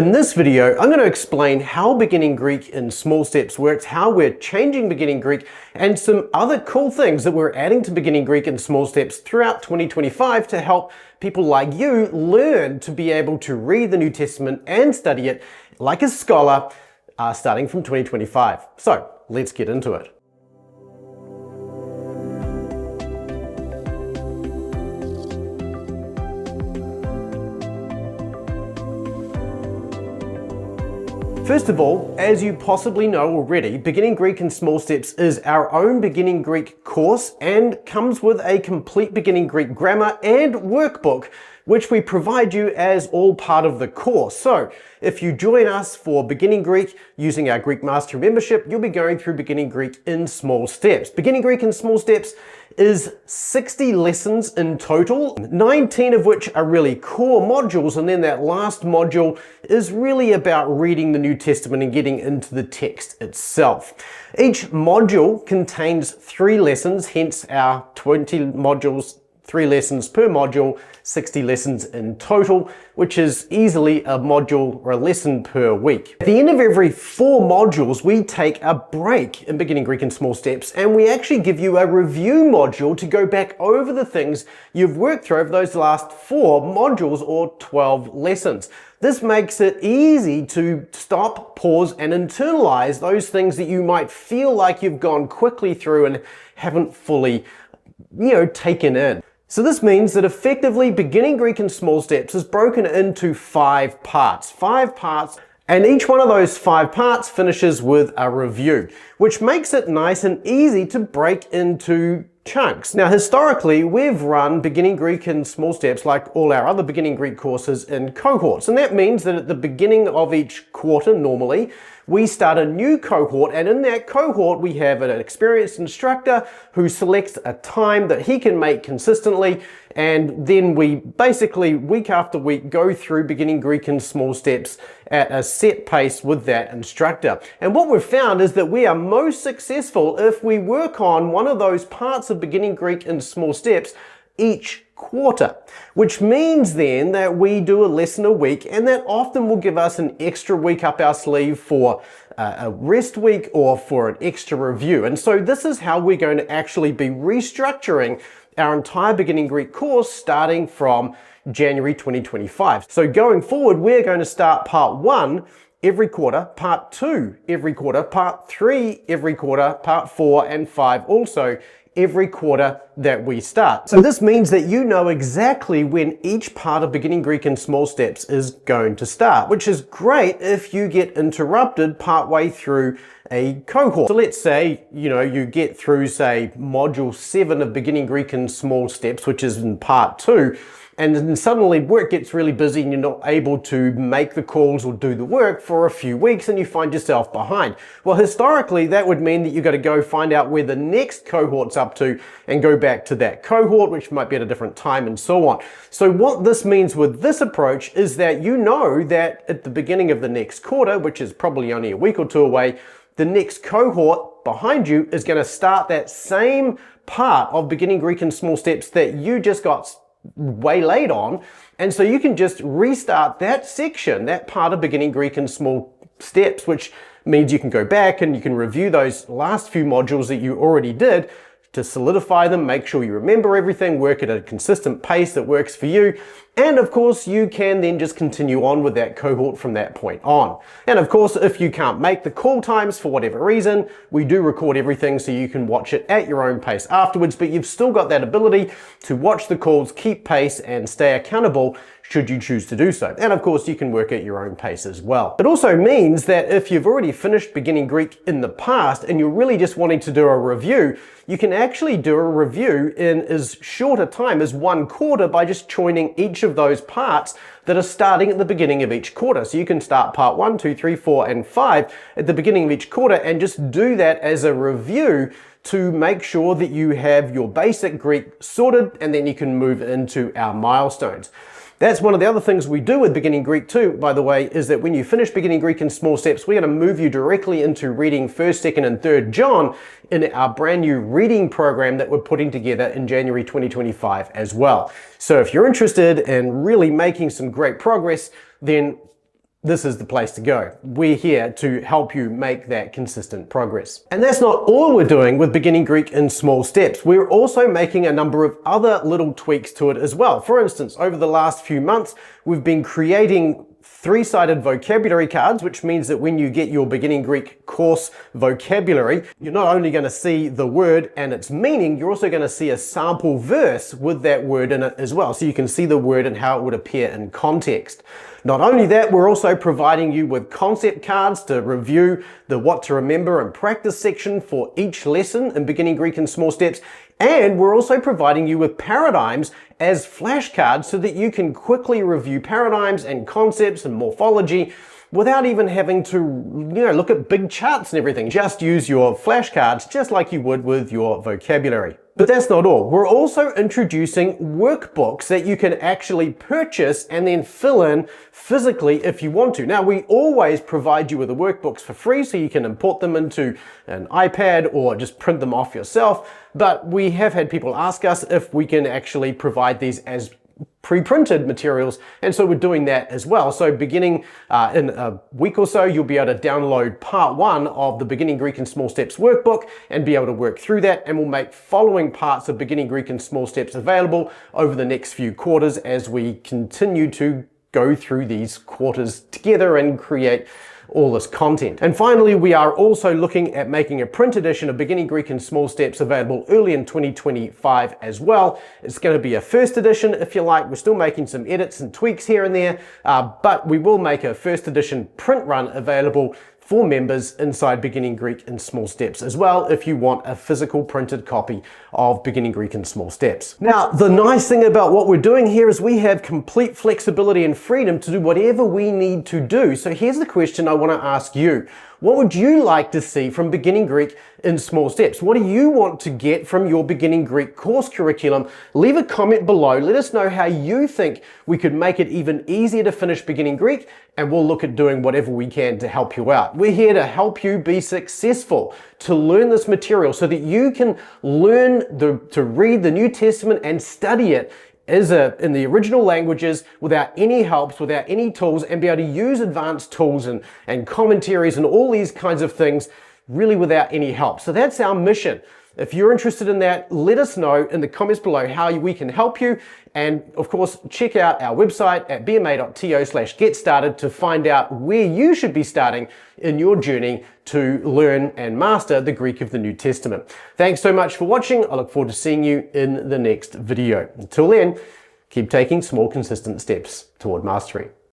In this video, I'm going to explain how beginning Greek in small steps works, how we're changing beginning Greek, and some other cool things that we're adding to beginning Greek in small steps throughout 2025 to help people like you learn to be able to read the New Testament and study it like a scholar starting from 2025. So let's get into it. First of all, as you possibly know already, Beginning Greek in Small Steps is our own Beginning Greek course and comes with a complete Beginning Greek grammar and workbook, which we provide you as all part of the course. So if you join us for Beginning Greek using our Greek Mastery membership, you'll be going through Beginning Greek in Small Steps. Beginning Greek in Small Steps is 60 lessons in total, 19 of which are really core modules, and then that last module is really about reading the New Testament and getting into the text itself. Each module contains 3 lessons, hence our 20 modules, 3 lessons per module, 60 lessons in total, which is easily a module or a lesson per week. At the end of every 4 modules, we take a break in Beginning Greek in Small Steps, and we actually give you a review module to go back over the things you've worked through over those last 4 modules or 12 lessons. This makes it easy to stop, pause, and internalize those things that you might feel like you've gone quickly through and haven't fully, taken in. So this means that effectively Beginning Greek in Small Steps is broken into 5 parts. 5 parts, and each one of those 5 parts finishes with a review, which makes it nice and easy to break into chunks. Now, historically, we've run Beginning Greek in Small Steps like all our other Beginning Greek courses in cohorts. And that means that at the beginning of each quarter, normally, we start a new cohort, and in that cohort we have an experienced instructor who selects a time that he can make consistently, and then we basically week after week go through Beginning Greek in Small Steps at a set pace with that instructor. And what we've found is that we are most successful if we work on one of those parts of Beginning Greek in Small Steps each quarter, which means then that we do a lesson a week, and that often will give us an extra week up our sleeve for a rest week or for an extra review. And so this is how we're going to actually be restructuring our entire Beginning Greek course starting from January 2025. So going forward, we're going to start part 1 every quarter, part 2 every quarter, part 3 every quarter, part 4 and 5 also every quarter that we start. So this means that you know exactly when each part of Beginning Greek in Small Steps is going to start, which is great if you get interrupted partway through a cohort. So let's say, you get through, say, module 7 of Beginning Greek in Small Steps, which is in part 2, and then suddenly work gets really busy and you're not able to make the calls or do the work for a few weeks and you find yourself behind. Well, historically, that would mean that you've got to go find out where the next cohort's up to and go back to that cohort, which might be at a different time and so on. So what this means with this approach is that you know that at the beginning of the next quarter, which is probably only a week or 2 away, the next cohort behind you is going to start that same part of Beginning Greek in Small Steps that you just got way late on, and so you can just restart that section, that part of Beginning Greek in Small Steps, which means you can go back and you can review those last few modules that you already did to solidify them, make sure you remember everything, work at a consistent pace that works for you, and of course you can then just continue on with that cohort from that point on. And of course, if you can't make the call times for whatever reason, we do record everything so you can watch it at your own pace afterwards, but you've still got that ability to watch the calls, keep pace, and stay accountable should you choose to do so. And of course, you can work at your own pace as well. It also means that if you've already finished Beginning Greek in the past and you're really just wanting to do a review, you can actually do a review in as short a time as 1 quarter by just joining each of those parts that are starting at the beginning of each quarter. So you can start part 1, 2, 3, 4, and 5 at the beginning of each quarter and just do that as a review to make sure that you have your basic Greek sorted, and then you can move into our milestones. That's one of the other things we do with Beginning Greek too, by the way, is that when you finish Beginning Greek in Small Steps, we're going to move you directly into reading 1st, 2nd, and 3rd John in our brand new reading program that we're putting together in January 2025 as well. So if you're interested in really making some great progress, then this is the place to go. We're here to help you make that consistent progress. And that's not all we're doing with Beginning Greek in small steps. We're also making a number of other little tweaks to it as well. For instance, over the last few months, we've been creating three-sided vocabulary cards, which means that when you get your Beginning Greek course vocabulary, you're not only going to see the word and its meaning, you're also going to see a sample verse with that word in it as well. So you can see the word and how it would appear in context. Not only that, we're also providing you with concept cards to review the what to remember and practice section for each lesson in Beginning Greek in Small Steps. And we're also providing you with paradigms as flashcards so that you can quickly review paradigms and concepts and morphology without even having to, look at big charts and everything. Just use your flashcards just like you would with your vocabulary. But that's not all. We're also introducing workbooks that you can actually purchase and then fill in physically if you want to. Now, we always provide you with the workbooks for free, so you can import them into an iPad or just print them off yourself. But we have had people ask us if we can actually provide these as pre-printed materials, and so we're doing that as well. So beginning in a week or so, you'll be able to download part 1 of the Beginning Greek in Small Steps workbook and be able to work through that, and we'll make following parts of Beginning Greek in Small Steps available over the next few quarters as we continue to go through these quarters together and create all this content. And finally, we are also looking at making a print edition of Beginning Greek in Small Steps available early in 2025 as well. It's going to be a first edition, if you like. We're still making some edits and tweaks here and there, but we will make a first edition print run available for members inside Beginning Greek in Small Steps as well, if you want a physical printed copy of Beginning Greek in Small Steps. Now, the nice thing about what we're doing here is we have complete flexibility and freedom to do whatever we need to do. So here's the question I want to ask you. What would you like to see from Beginning Greek in Small Steps? What do you want to get from your Beginning Greek course curriculum? Leave a comment below. Let us know how you think we could make it even easier to finish Beginning Greek, and we'll look at doing whatever we can to help you out. We're here to help you be successful, to learn this material so that you can learn to read the New Testament and study it in the original languages without any helps, without any tools, and be able to use advanced tools and commentaries and all these kinds of things really without any help. So that's our mission. If you're interested in that, let us know in the comments below how we can help you. And of course, check out our website at bma.to/getstarted to find out where you should be starting in your journey to learn and master the Greek of the New Testament. Thanks so much for watching. I look forward to seeing you in the next video. Until then, keep taking small, consistent steps toward mastery.